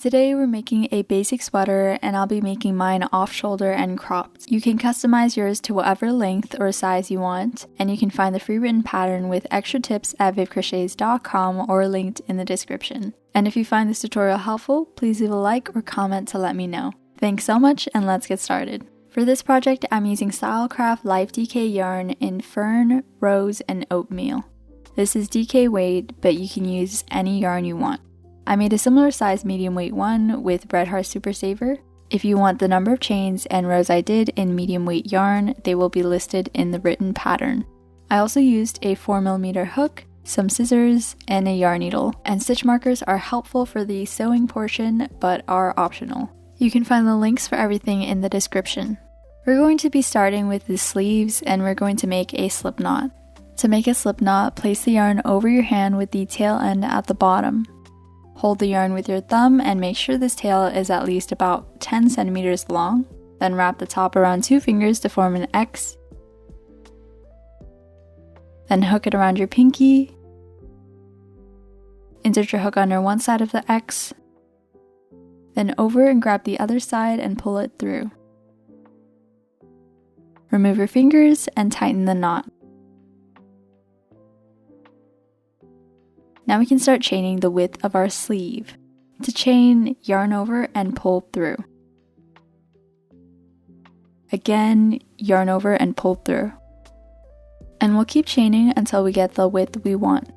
Today we're making a basic sweater and I'll be making mine off shoulder and cropped. You can customize yours to whatever length or size you want, and you can find the free written pattern with extra tips at vivcrochets.com or linked in the description. And if you find this tutorial helpful, please leave a like or comment to let me know. Thanks so much, and let's get started. For this project, I'm using Stylecraft Life DK yarn in Fern, Rose, and Oatmeal. This is DK weight, but you can use any yarn you want. I made a similar size medium weight one with Red Heart Super Saver. If you want the number of chains and rows I did in medium weight yarn, they will be listed in the written pattern. I also used a 4mm hook, some scissors, and a yarn needle, and stitch markers are helpful for the sewing portion but are optional. You can find the links for everything in the description. We're going to be starting with the sleeves and we're going to make a slip knot. To make a slip knot, place the yarn over your hand with the tail end at the bottom. Hold the yarn with your thumb and make sure this tail is at least about 10 centimeters long. Then wrap the top around 2 fingers to form an X. Then hook it around your pinky. Insert your hook under one side of the X. Then over and grab the other side and pull it through. Remove your fingers and tighten the knot. Now we can start chaining the width of our sleeve. To chain, yarn over and pull through. Again, yarn over and pull through. And we'll keep chaining until we get the width we want.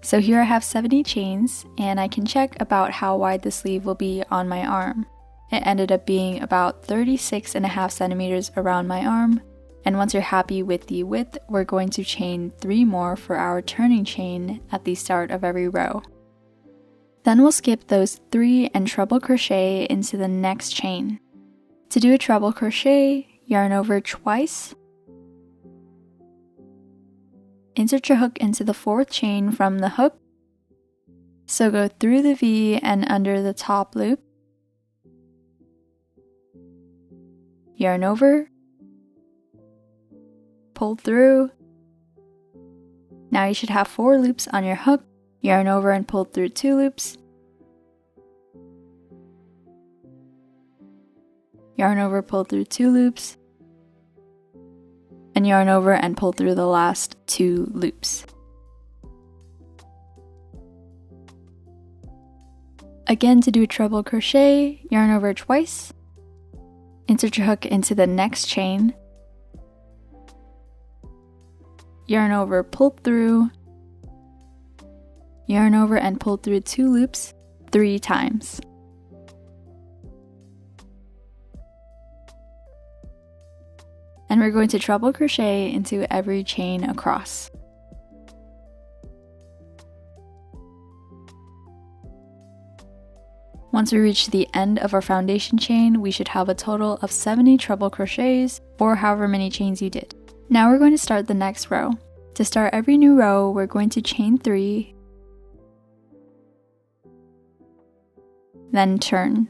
So here I have 70 chains, and I can check about how wide the sleeve will be on my arm. It ended up being about 36.5 centimeters around my arm. And once you're happy with the width, we're going to chain 3 more for our turning chain at the start of every row. Then we'll skip those 3 and treble crochet into the next chain. To do a treble crochet, yarn over twice. Insert your hook into the 4th chain from the hook. So go through the V and under the top loop. Yarn over. Pull through. Now you should have 4 loops on your hook. Yarn over and pull through 2 loops. Yarn over, pull through 2 loops. And yarn over and pull through the last 2 loops. Again, to do a treble crochet, yarn over twice. Insert your hook into the next chain. Yarn over, pull through, yarn over and pull through 2 loops 3 times. And we're going to treble crochet into every chain across. Once we reach the end of our foundation chain, we should have a total of 70 treble crochets, or however many chains you did. Now we're going to start the next row. To start every new row, we're going to chain 3, then turn.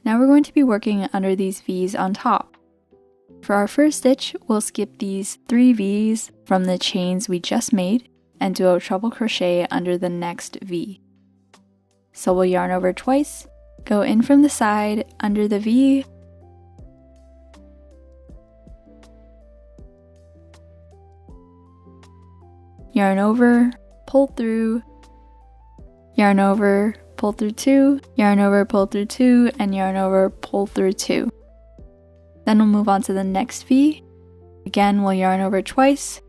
Now we're going to be working under these V's on top. For our first stitch, we'll skip these 3 V's from the chains we just made and do a treble crochet under the next V. So we'll yarn over twice, go in from the side under the V, yarn over, pull through, yarn over, pull through 2, yarn over, pull through 2, and yarn over, pull through 2. Then we'll move on to the next V. Again, we'll yarn over twice,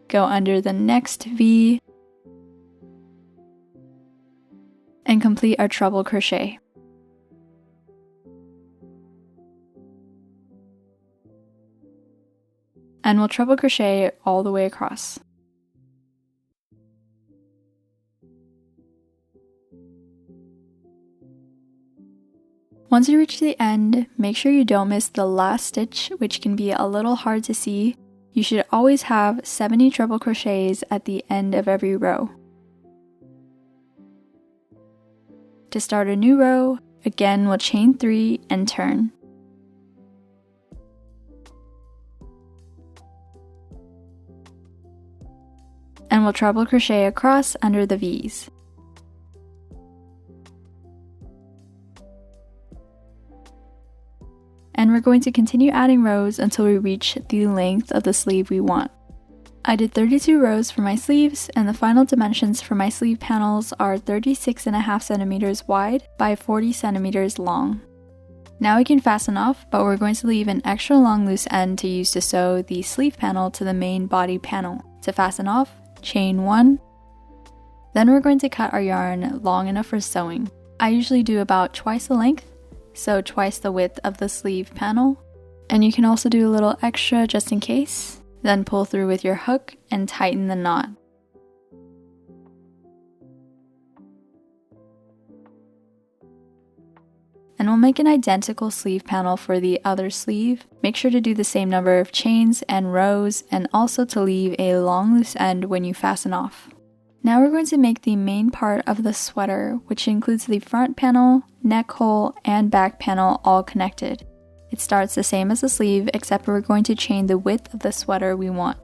go under the next V, and complete our treble crochet. And we'll treble crochet all the way across. Once you reach the end, make sure you don't miss the last stitch, which can be a little hard to see. You should always have 70 treble crochets at the end of every row. To start a new row, again we'll chain 3 and turn. and we'll treble crochet across under the V's. And we're going to continue adding rows until we reach the length of the sleeve we want. I did 32 rows for my sleeves, and the final dimensions for my sleeve panels are 36.5 centimeters wide by 40 centimeters long. Now we can fasten off, but we're going to leave an extra long loose end to use to sew the sleeve panel to the main body panel. To fasten off, chain 1. Then we're going to cut our yarn long enough for sewing. I usually do about twice the length, so twice the width of the sleeve panel. And you can also do a little extra just in case. Then pull through with your hook and tighten the knot. And we'll make an identical sleeve panel for the other sleeve. Make sure to do the same number of chains and rows, and also to leave a long loose end when you fasten off. Now we're going to make the main part of the sweater, which includes the front panel, neck hole, and back panel all connected. It starts the same as the sleeve, except we're going to chain the width of the sweater we want.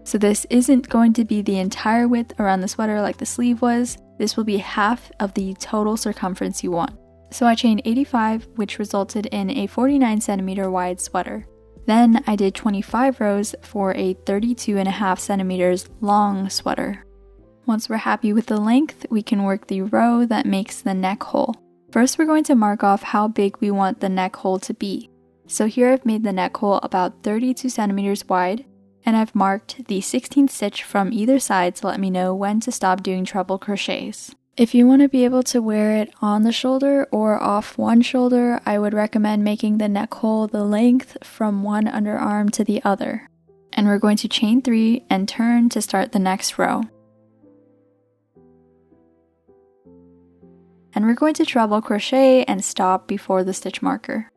So this isn't going to be the entire width around the sweater like the sleeve was. This will be half of the total circumference you want. So I chained 85, which resulted in a 49 centimeter wide sweater. Then I did 25 rows for a 32.5 centimeters long sweater. Once we're happy with the length, we can work the row that makes the neck hole. First, we're going to mark off how big we want the neck hole to be. So here I've made the neck hole about 32 centimeters wide, and I've marked the 16th stitch from either side to let me know when to stop doing treble crochets. If you want to be able to wear it on the shoulder or off one shoulder, I would recommend making the neck hole the length from one underarm to the other. And we're going to chain 3 and turn to start the next row. And we're going to treble crochet and stop before the stitch marker.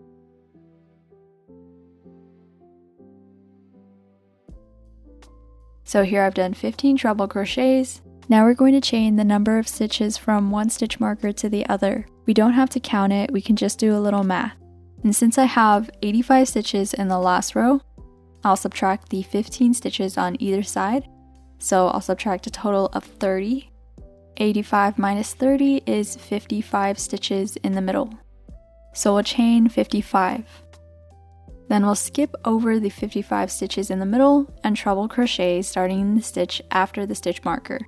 So here I've done 15 treble crochets. Now we're going to chain the number of stitches from one stitch marker to the other. We don't have to count it, we can just do a little math. And since I have 85 stitches in the last row, I'll subtract the 15 stitches on either side. So I'll subtract a total of 30. 85 minus 30 is 55 stitches in the middle. So we'll chain 55. Then we'll skip over the 55 stitches in the middle and treble crochet starting the stitch after the stitch marker.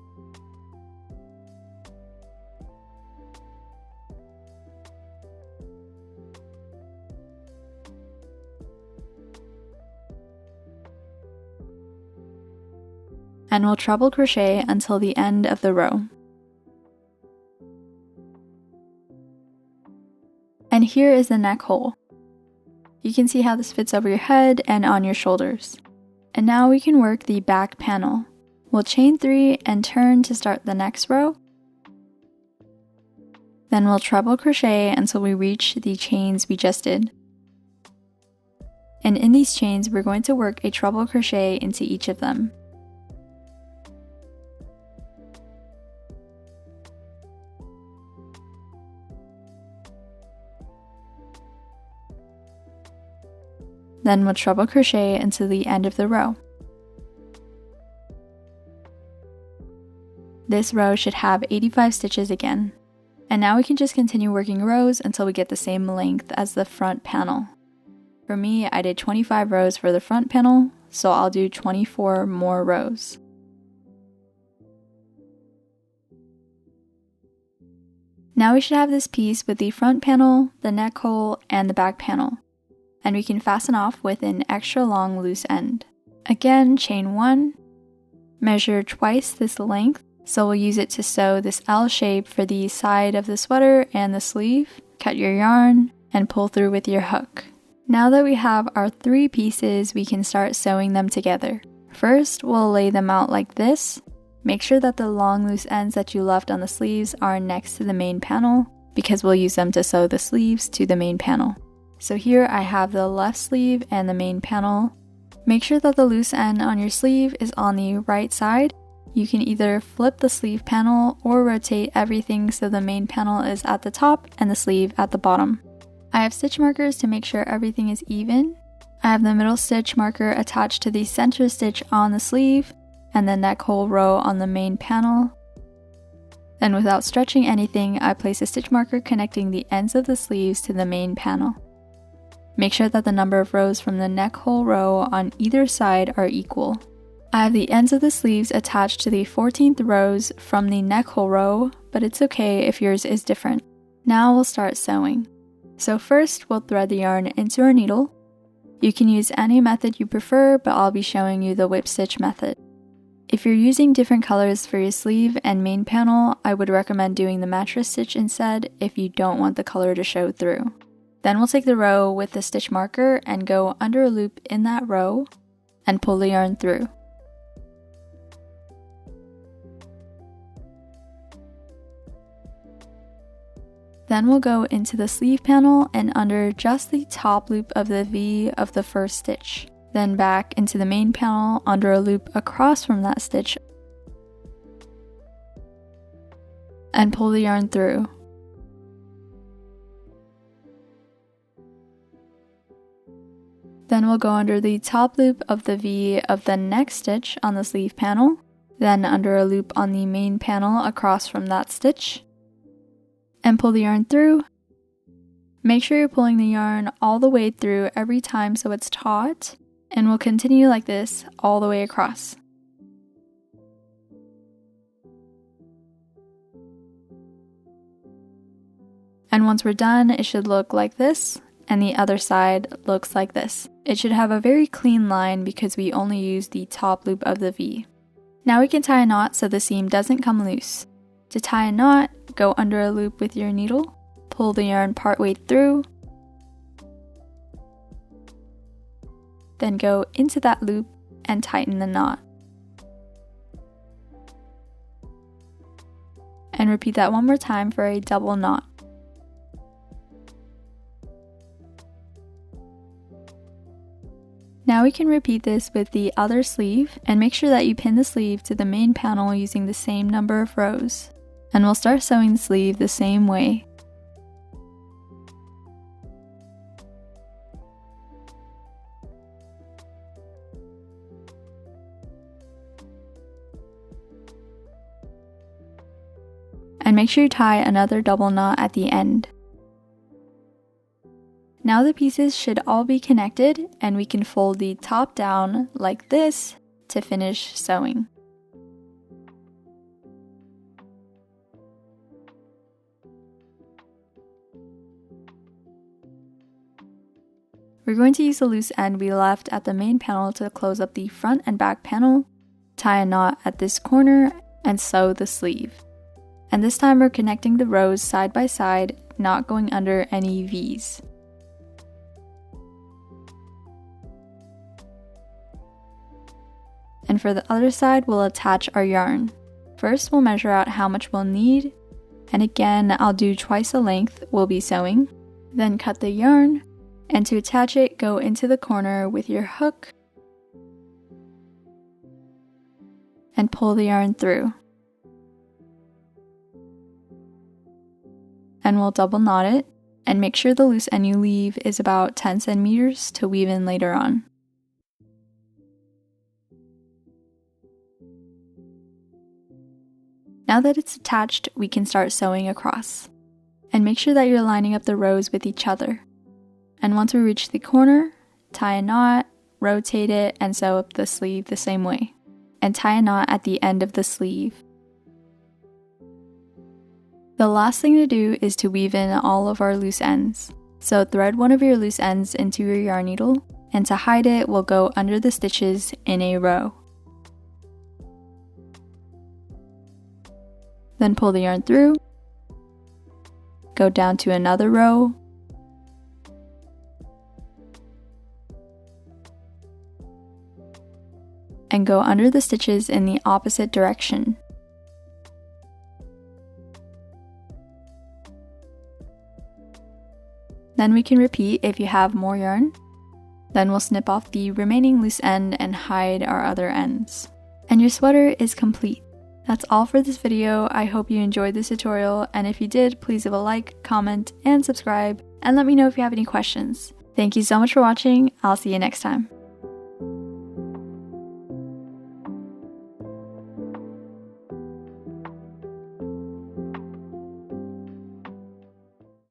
And we'll treble crochet until the end of the row. And here is the neck hole. You can see how this fits over your head and on your shoulders. And now we can work the back panel. We'll chain 3 and turn to start the next row. Then we'll treble crochet until we reach the chains we just did. And in these chains, we're going to work a treble crochet into each of them. Then we'll treble crochet into the end of the row. This row should have 85 stitches again. And now we can just continue working rows until we get the same length as the front panel. For me, I did 25 rows for the front panel, so I'll do 24 more rows. Now we should have this piece with the front panel, the neck hole, and the back panel. And we can fasten off with an extra long loose end. Again, chain 1, measure twice this length, so we'll use it to sew this L shape for the side of the sweater and the sleeve. Cut your yarn and pull through with your hook. Now that we have our 3 pieces, we can start sewing them together. First, we'll lay them out like this. Make sure that the long loose ends that you left on the sleeves are next to the main panel, because we'll use them to sew the sleeves to the main panel. So here I have the left sleeve and the main panel. Make sure that the loose end on your sleeve is on the right side. You can either flip the sleeve panel or rotate everything so the main panel is at the top and the sleeve at the bottom. I have stitch markers to make sure everything is even. I have the middle stitch marker attached to the center stitch on the sleeve, and the neck hole row on the main panel. Then without stretching anything, I place a stitch marker connecting the ends of the sleeves to the main panel. Make sure that the number of rows from the neck hole row on either side are equal. I have the ends of the sleeves attached to the 14th rows from the neck hole row, but it's okay if yours is different. Now we'll start sewing. So first we'll thread the yarn into our needle. You can use any method you prefer, but I'll be showing you the whip stitch method. If you're using different colors for your sleeve and main panel, I would recommend doing the mattress stitch instead if you don't want the color to show through. Then we'll take the row with the stitch marker and go under a loop in that row and pull the yarn through. Then we'll go into the sleeve panel and under just the top loop of the V of the first stitch. Then back into the main panel under a loop across from that stitch and pull the yarn through. Then we'll go under the top loop of the V of the next stitch on the sleeve panel, then under a loop on the main panel across from that stitch, and pull the yarn through. Make sure you're pulling the yarn all the way through every time so it's taut, and we'll continue like this all the way across. And once we're done, it should look like this, and the other side looks like this. It should have a very clean line because we only use the top loop of the V. Now we can tie a knot so the seam doesn't come loose. To tie a knot, go under a loop with your needle, pull the yarn partway through, then go into that loop and tighten the knot. And repeat that one more time for a double knot. Now we can repeat this with the other sleeve and make sure that you pin the sleeve to the main panel using the same number of rows. And we'll start sewing the sleeve the same way. And make sure you tie another double knot at the end. Now the pieces should all be connected and we can fold the top down like this to finish sewing. We're going to use the loose end we left at the main panel to close up the front and back panel, tie a knot at this corner, and sew the sleeve. And this time we're connecting the rows side by side, not going under any V's. And for the other side, we'll attach our yarn. First, we'll measure out how much we'll need, and again, I'll do twice the length we'll be sewing. Then cut the yarn, and to attach it, go into the corner with your hook and pull the yarn through. And we'll double knot it, and make sure the loose end you leave is about 10 centimeters to weave in later on. Now that it's attached, we can start sewing across. And make sure that you're lining up the rows with each other. And once we reach the corner, tie a knot, rotate it, and sew up the sleeve the same way. And tie a knot at the end of the sleeve. The last thing to do is to weave in all of our loose ends. So thread one of your loose ends into your yarn needle, and to hide it, we'll go under the stitches in a row. Then pull the yarn through, go down to another row, and go under the stitches in the opposite direction. Then we can repeat if you have more yarn. Then we'll snip off the remaining loose end and hide our other ends. And your sweater is complete. That's all for this video. I hope you enjoyed this tutorial, and if you did, please leave a like, comment, and subscribe, and let me know if you have any questions. Thank you so much for watching. I'll see you next time.